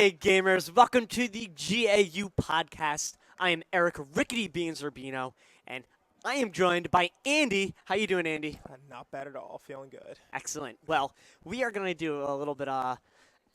Hey gamers, welcome to the GAU podcast. I am RickityBeans Rubino, and I am joined by Andy. How you doing, Andy? Not bad at all. Feeling good. Excellent. Well, we are going to do a little bit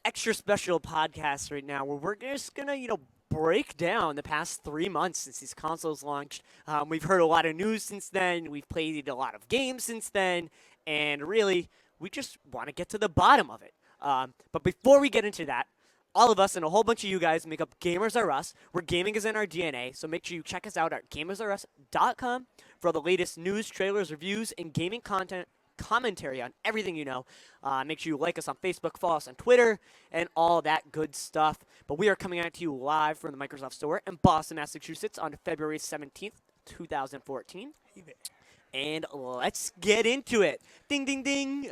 extra special podcast right now where we're just going to, break down the past 3 months since these consoles launched. We've heard a lot of news since then. We've played a lot of games since then, and really, we just want to get to the bottom of it. But before we get into that, all of us and a whole bunch of you guys make up Gamers R Us, where gaming is in our DNA, so make sure you check us out at gamersrus.com for all the latest news, trailers, reviews, and gaming content commentary on everything you know. Make sure you like us on Facebook, follow us on Twitter, and all that good stuff. But we are coming out to you live from the Microsoft Store in Boston, Massachusetts on February 17th, 2014. Hey there. And let's get into it. Ding, ding, ding.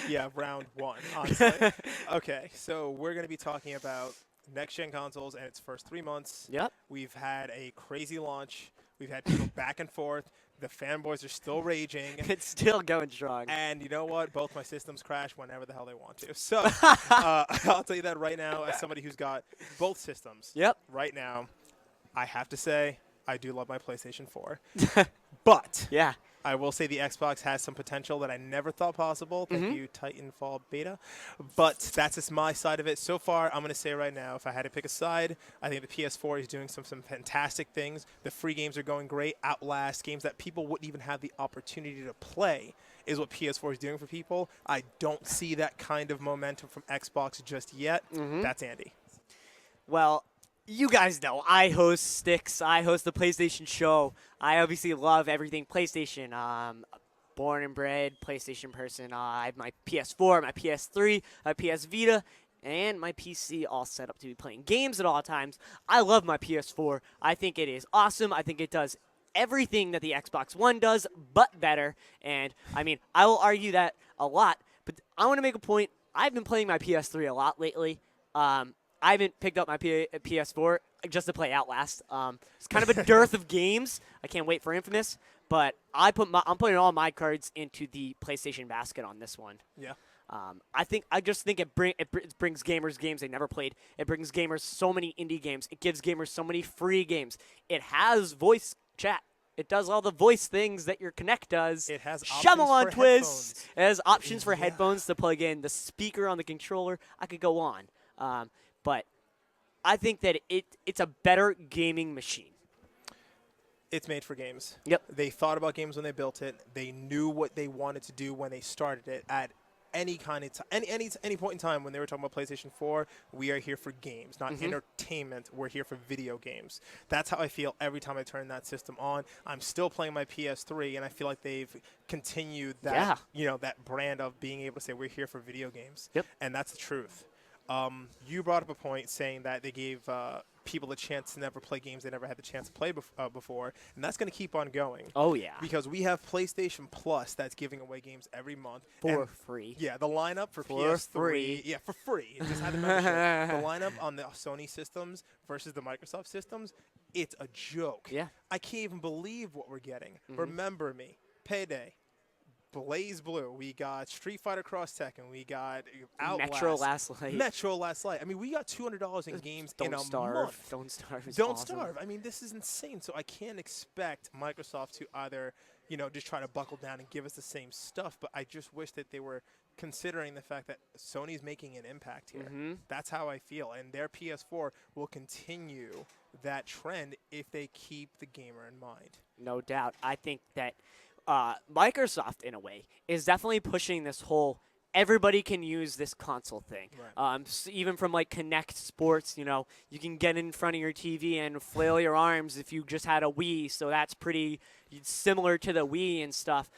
Yeah, round one, honestly. Okay, so we're going to be talking about next-gen consoles and its first 3 months. Yep. We've had a crazy launch. We've had people back and forth. The fanboys are still raging. It's still going strong. And you know what? Both my systems crash whenever the hell they want to. So I'll tell you that right now as somebody who's got both systems. Yep. Right now, I have to say I do love my PlayStation 4. But yeah. I will say the Xbox has some potential that I never thought possible. Thank you, Titanfall Beta. But that's just my side of it. So far, I'm going to say right now, if I had to pick a side, I think the PS4 is doing some fantastic things. The free games are going great. Outlast, games that people wouldn't even have the opportunity to play is what PS4 is doing for people. I don't see that kind of momentum from Xbox just yet. That's Andy. Well, you guys know, I host Sticks. I host the PlayStation show. I obviously love everything PlayStation. Born and bred PlayStation person. I have my PS4, my PS3, my PS Vita, and my PC all set up to be playing games at all times. I love my PS4. I think it is awesome. I think it does everything that the Xbox One does, but better. And, I mean, I will argue that a lot, but I want to make a point. I've been playing my PS3 a lot lately. I haven't picked up my PS4 just to play Outlast. It's kind of a dearth of games. I can't wait for Infamous, but I'm putting all my cards into the PlayStation basket on this one. Yeah. I just think it brings gamers games they never played. It brings gamers so many indie games. It gives gamers so many free games. It has voice chat. It does all the voice things that your Kinect does. It has Shyamalan options for twists. headphones. It has options for headphones to plug in, the speaker on the controller. I could go on. But I think that it's a better gaming machine. It's made for games. Yep. They thought about games when they built it. They knew what they wanted to do when they started it. At any kind of any point in time when they were talking about PlayStation 4, we are here for games, not entertainment. We're here for video games. That's how I feel every time I turn that system on. I'm still playing my PS3, and I feel like they've continued that that brand of being able to say we're here for video games. Yep. And that's the truth. You brought up a point saying that they gave people a chance to never play games they never had the chance to play before, and that's going to keep on going. Oh, yeah. Because we have PlayStation Plus that's giving away games every month. For free. Yeah, the lineup for PS3. Free. Yeah, for free. It just had the membership. The lineup on the Sony systems versus the Microsoft systems, it's a joke. Yeah. I can't even believe what we're getting. Remember Me, Payday, Blaze Blue, we got Street Fighter Cross Tekken, we got Outlast, Metro Last Light. Metro Last Light. I mean, we got $200 in games in a month. Don't starve. Don't awesome. starve. I mean, this is insane. So I can't expect Microsoft to either, just try to buckle down and give us the same stuff. But I just wish that they were considering the fact that Sony's making an impact here. That's how I feel. And their PS4 will continue that trend if they keep the gamer in mind. No doubt. I think that Microsoft, in a way, is definitely pushing this whole everybody can use this console thing. Right. So even from like Kinect Sports, you can get in front of your TV and flail your arms if you just had a Wii. So that's pretty similar to the Wii and stuff.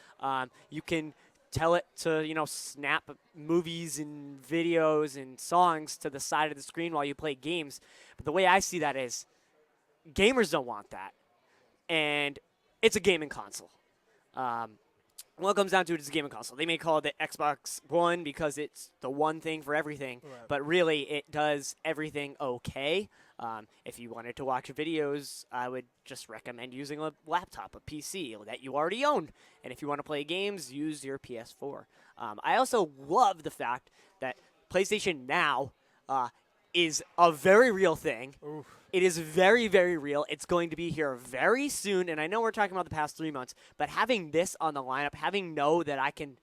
You can tell it to, snap movies and videos and songs to the side of the screen while you play games. But the way I see that is gamers don't want that. And it's a gaming console. What it comes down to it is a gaming console. They may call it the Xbox One because it's the one thing for everything, but really it does everything okay. If you wanted to watch videos, I would just recommend using a laptop, a PC that you already own. And if you want to play games, use your PS4. I also love the fact that PlayStation Now is a very real thing. Oof. It is very, very real. It's going to be here very soon, and I know we're talking about the past 3 months, but having this on the lineup, having know that I can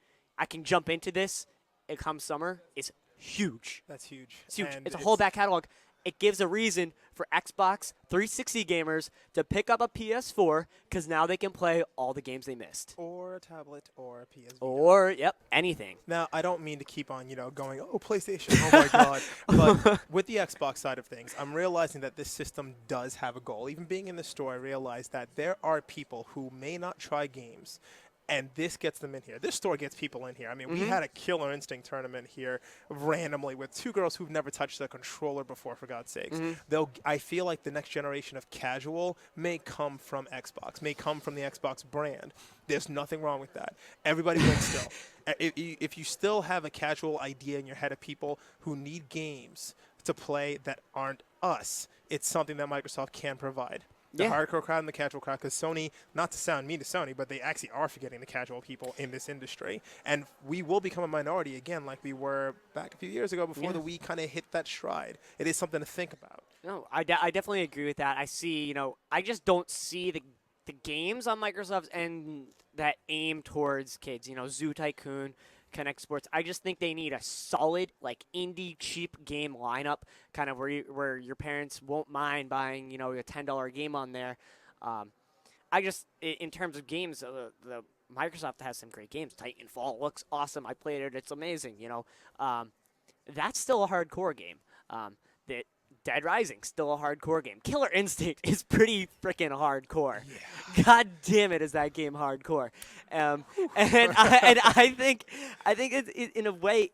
jump into this come summer is huge. That's huge. It's huge. And It's a whole back catalog. It gives a reason for Xbox 360 gamers to pick up a PS4 because now they can play all the games they missed. Or a tablet or a PS Vita. Or, yep, anything. Now, I don't mean to keep on, going, oh, PlayStation, oh my God. But with the Xbox side of things, I'm realizing that this system does have a goal. Even being in the store, I realized that there are people who may not try games, and this gets them in here. This store gets people in here. I mean, we had a Killer Instinct tournament here randomly with 2 girls who've never touched a controller before, for God's sakes. I feel like the next generation of casual may come from Xbox, may come from the Xbox brand. There's nothing wrong with that. Everybody wins still. If you still have a casual idea in your head of people who need games to play that aren't us, it's something that Microsoft can provide. The hardcore crowd and the casual crowd, because Sony, not to sound mean to Sony, but they actually are forgetting the casual people in this industry. And we will become a minority again like we were back a few years ago before the Wii kind of hit that stride. It is something to think about. No, I definitely agree with that. I see, I just don't see the games on Microsoft's end that aim towards kids. Zoo Tycoon, Connect Sports. I just think they need a solid, indie cheap game lineup, kind of where your parents won't mind buying, a $10 game on there. In terms of games, the Microsoft has some great games. Titanfall looks awesome. I played it. It's amazing. That's still a hardcore game. That Dead Rising, still a hardcore game. Killer Instinct is pretty freaking hardcore. Yeah. God damn it, is that game hardcore? And I think it's in a way,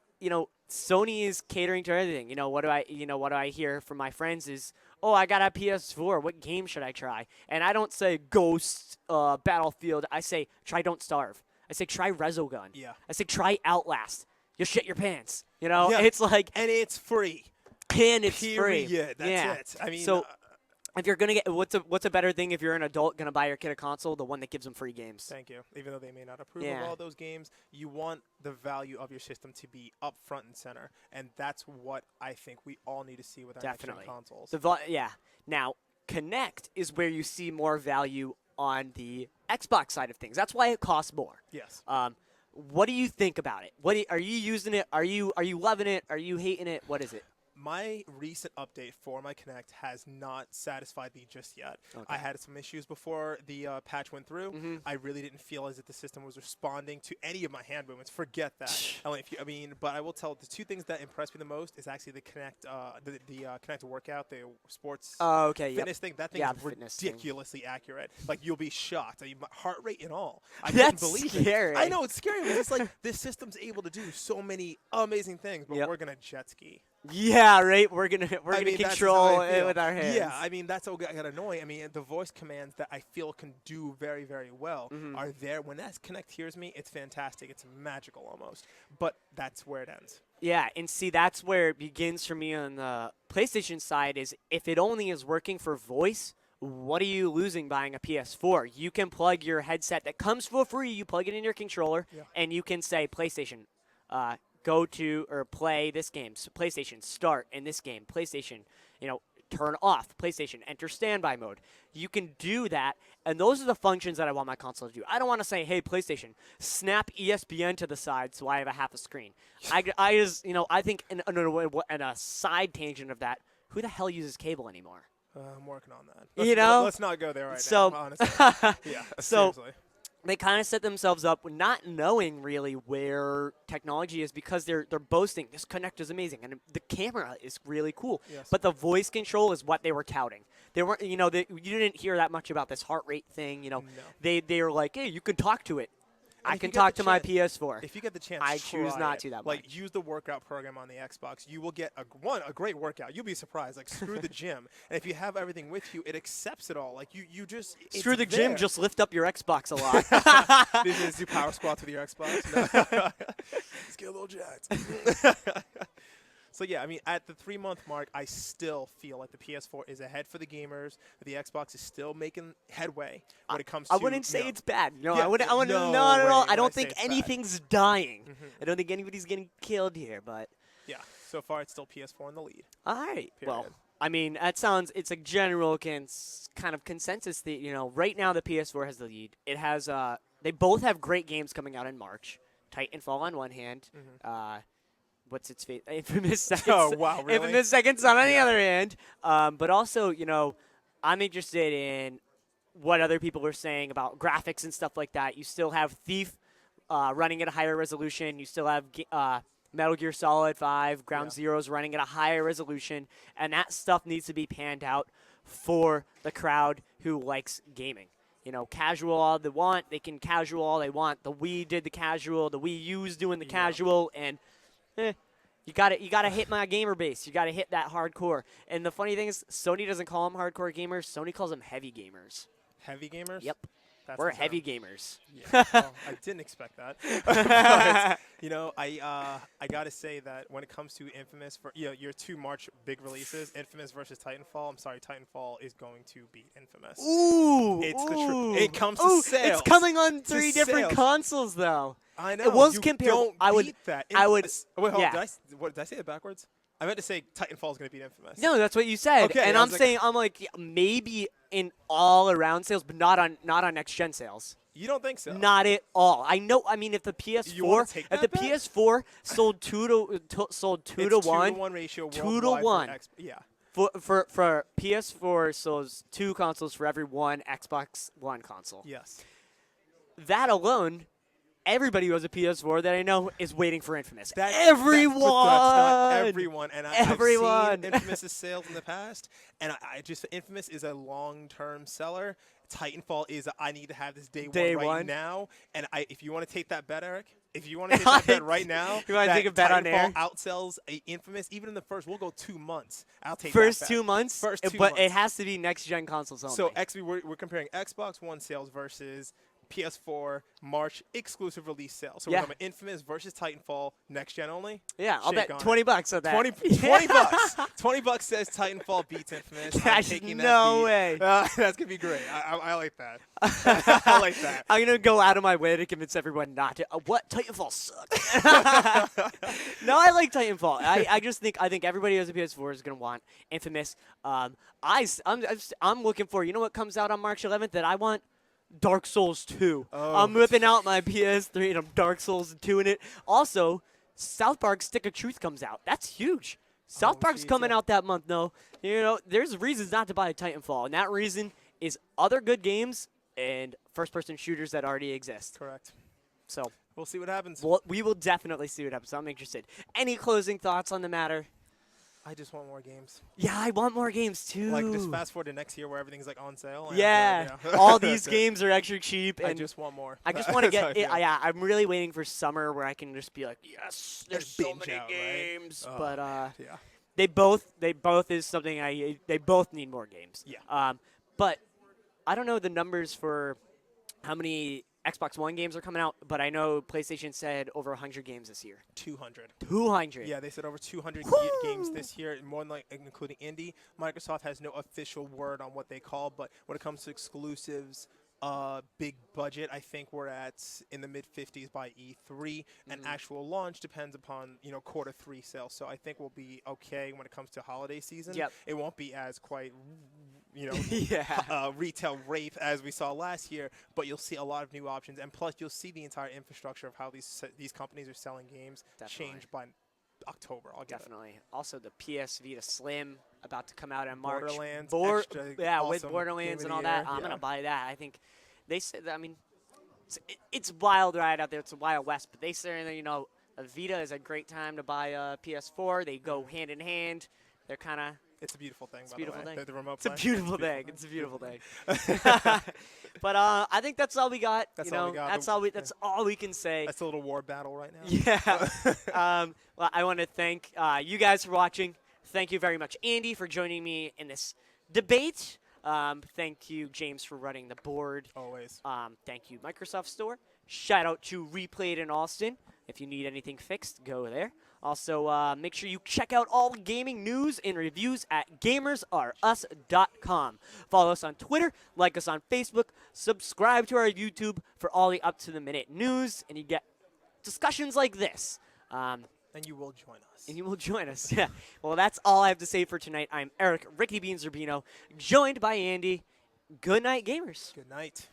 Sony is catering to everything. What do I hear from my friends is, oh, I got a PS4. What game should I try? And I don't say Ghost, Battlefield. I say try Don't Starve. I say try Resogun. Yeah. I say try Outlast. You'll shit your pants. Yeah. It's like, and it's free. And it's free. That's it. I mean, so if you're gonna get what's a better thing if you're an adult gonna buy your kid a console, the one that gives them free games. Thank you. Even though they may not approve of all those games, you want the value of your system to be up front and center, and that's what I think we all need to see with our next-gen consoles. Now, Connect is where you see more value on the Xbox side of things. That's why it costs more. Yes. What do you think about it? Are you using it? Are you loving it? Are you hating it? What is it? My recent update for my Kinect has not satisfied me just yet. Okay. I had some issues before the patch went through. I really didn't feel as if the system was responding to any of my hand movements. Forget that. But I will tell the 2 things that impressed me the most is actually the Kinect, the Kinect workout, the sports fitness thing. That thing is ridiculously accurate. Like, you'll be shocked. My heart rate and all. I couldn't believe scary. It. I know, it's scary. But it's like this system's able to do so many amazing things, but we're going to jet ski. Yeah, right. We're gonna control it with our hands. Yeah, that's what got annoying. The voice commands that I feel can do very, very well are there. When that Kinect hears me, it's fantastic. It's magical almost. But that's where it ends. Yeah, and see, that's where it begins for me on the PlayStation side. Is if it only is working for voice, what are you losing buying a PS4? You can plug your headset that comes for free. You plug it in your controller, and you can say PlayStation. Go to or play this game. So PlayStation, start in this game. PlayStation, turn off. PlayStation, enter standby mode. You can do that, and those are the functions that I want my console to do. I don't want to say, hey, PlayStation, snap ESPN to the side so I have a half a screen. I just, I think in a side tangent of that, who the hell uses cable anymore? I'm working on that. Let's not go there now, honestly. Seriously. They kind of set themselves up not knowing really where technology is because they're boasting this Kinect is amazing and the camera is really cool. Yes. But the voice control is what they were touting. They weren't, you didn't hear that much about this heart rate thing. No. They were like, hey, you can talk to it. I can talk to my PS4. If you get the chance, I choose not to that much. Like, use the workout program on the Xbox. You will get a great workout. You'll be surprised. Like, screw the gym. And if you have everything with you, it accepts it all. Like, you just screw the gym. Just lift up your Xbox a lot. Just do power squats with your Xbox. No. Let's get a little jacked. So, yeah, at the 3-month mark, I still feel like the PS4 is ahead for the gamers. The Xbox is still making headway when it comes to... I wouldn't say it's bad. No, I wouldn't. No, not at all. I don't think anything's dying. I don't think anybody's getting killed here, but... Yeah. So far, it's still PS4 in the lead. All right. Well, Period. I mean, it's a general kind of consensus that, right now the PS4 has the lead. It has, they both have great games coming out in March. Titanfall on one hand. What's its face? Infamous Second Oh, wow, really? Infamous Second Son on the Yeah. other hand. But also, I'm interested in what other people are saying about graphics and stuff like that. You still have Thief running at a higher resolution. You still have Metal Gear Solid 5, Ground Zeroes running at a higher resolution. And that stuff needs to be panned out for the crowd who likes gaming. Casual all they want. They can casual all they want. The Wii did the casual. The Wii U's doing the casual. And you gotta hit my gamer base. You gotta hit that hardcore. And the funny thing is, Sony doesn't call them hardcore gamers. Sony calls them heavy gamers. Heavy gamers? Yep. That's We're the term. heavy gamers. Yeah, well, I didn't expect that. But, I gotta say that when it comes to Infamous, for your 2 March big releases, Infamous versus Titanfall. I'm sorry, Titanfall is going to beat Infamous. Ooh, It's the truth. ooh, It comes to ooh, sales. It's coming on 3 different sales. consoles, though. I know. It was you comparable. Don't I would- beat that. I would- Wait, hold yeah. on. Did I say it backwards? I meant to say Titanfall is going to beat Infamous. No, that's what you said. Okay, and I I'm was like- saying, yeah, maybe in all around sales, but not on next gen sales. You don't think so? Not at all. I know. I mean, if the You wanna PS4, take if that the bet? PS4 sold two to It's one, 2-to-1 ratio. 2 to worldwide for 1. yeah. for PS4 sells 2 consoles for every 1 Xbox One console. Yes. That alone, everybody who has a PS4 that I know is waiting for Infamous. That's Everyone. not everyone. And Everyone. I've seen Infamous' sales in the past, and I just Infamous is a long-term seller. Titanfall is I need to have this day one right now. And if you want to take that bet, Eric, if you want to take that bet right now, You wanna that take a bet on Titanfall air? outsells Infamous even in the first. We'll go 2 months. I'll take First that 2 bet. months, First 2 but months. it has to be next gen consoles only. So we're comparing Xbox One sales versus PS4 March exclusive release sales. So Yeah. we're talking Infamous versus Titanfall next gen only. yeah, I'll Shake bet on it. $20 on that. 20 bucks. 20 bucks says Titanfall beats Infamous. I'm That's taking no that way. beat. That's gonna be great. I like that. I like that. I'm gonna go out of my way to convince everyone not to. What Titanfall sucks. No, I like Titanfall. I think everybody who has a PS4 is gonna want Infamous. I'm looking for. You know what comes out on March 11th that I want? Dark Souls 2. Oh. I'm whipping out my PS3 and I'm Dark Souls 2 in it. Also, South Park Stick of Truth comes out. That's huge. South Park's geez, coming yeah. out that month, though. There's reasons not to buy a Titanfall, and that reason is other good games and first-person shooters that already exist. Correct. So We'll see what happens. we will definitely see what happens. I'm interested. Any closing thoughts on the matter? I just want more games. Yeah, I want more games too. Like just fast forward to next year where everything's like on sale. and, Yeah, you know. all these games are extra cheap, I and just want more. I just want to That's how get. I feel. Yeah, I'm really waiting for summer where I can just be like, yes, there's Just so binge many out, right? games. Oh, But yeah. they both is something they both need more games. Yeah. But I don't know the numbers for how many Xbox One games are coming out, but I know PlayStation said over 100 games this year. 200. 200. Yeah, they said over 200 games this year, more than like including indie. Microsoft has no official word on what they call, but when it comes to exclusives, big budget, I think we're at in the mid 50s by E3, and actual launch depends upon Q3 sales. So I think we'll be okay when it comes to holiday season. Yep. It won't be as quite Yeah. retail rape as we saw last year, but you'll see a lot of new options, and plus you'll see the entire infrastructure of how these companies are selling games change by October. I'll get it. Definitely. Also, the PS Vita Slim about to come out in March. Borderlands, extra with awesome Borderlands game and of all the that. year, I'm yeah. gonna buy that. I think they said. I mean, it's wild ride out there. It's a wild west, but they say a Vita is a great time to buy a PS4. They go hand in hand. They're kind of. It's a beautiful thing. It's a by beautiful the way. thing. The remote It's a play. beautiful thing. It's a beautiful thing. But I think that's all we got. That's all we got. That's all we can say. That's a little war battle right now. Yeah. Well, I want to thank you guys for watching. Thank you very much, Andy, for joining me in this debate. Thank you, James, for running the board. Always. Thank you, Microsoft Store. Shout out to Replayed in Austin. If you need anything fixed, go there. Also, make sure you check out all gaming news and reviews at gamersareus.com. Follow us on Twitter, like us on Facebook, subscribe to our YouTube for all the up-to-the-minute news, and you get discussions like this. And you will join us. And you will join us. Yeah. Well, that's all I have to say for tonight. I'm Eric, RickityBeans Rubino, joined by Andy. Good night, gamers. Good night.